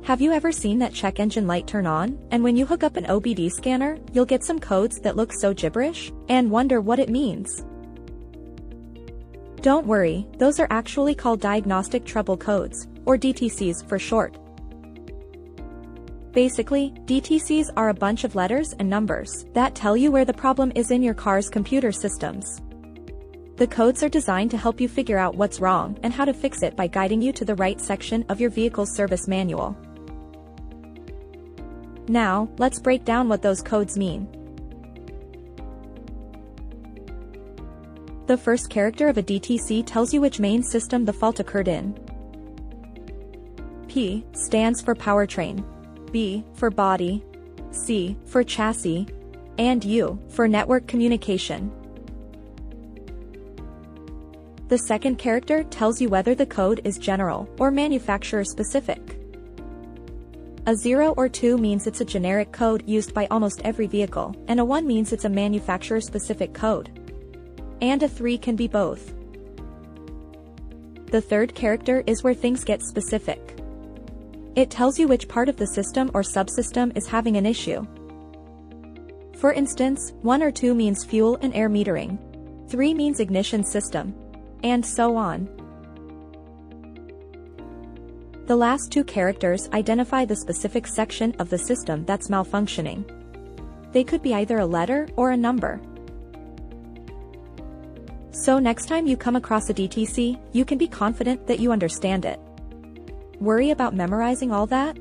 Have you ever seen that check engine light turn on, and when you hook up an OBD scanner, you'll get some codes that look so gibberish, and wonder what it means? Don't worry, those are actually called Diagnostic Trouble Codes, or DTCs for short. Basically, DTCs are a bunch of letters and numbers that tell you where the problem is in your car's computer systems. The codes are designed to help you figure out what's wrong and how to fix it by guiding you to the right section of your vehicle's service manual. Now, let's break down what those codes mean. The first character of a DTC tells you which main system the fault occurred in. P stands for powertrain, B for body, C for chassis, and U for network communication. The second character tells you whether the code is general or manufacturer-specific. A 0 or 2 means it's a generic code used by almost every vehicle, and a 1 means it's a manufacturer-specific code. And a 3 can be both. The third character is where things get specific. It tells you which part of the system or subsystem is having an issue. For instance, 1 or 2 means fuel and air metering, 3 means ignition system, and so on. The last two characters identify the specific section of the system that's malfunctioning. They could be either a letter or a number. So next time you come across a DTC, you can be confident that you understand it. Worry about memorizing all that?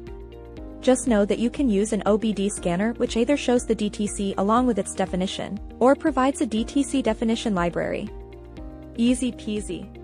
Just know that you can use an OBD scanner which either shows the DTC along with its definition, or provides a DTC definition library. Easy peasy.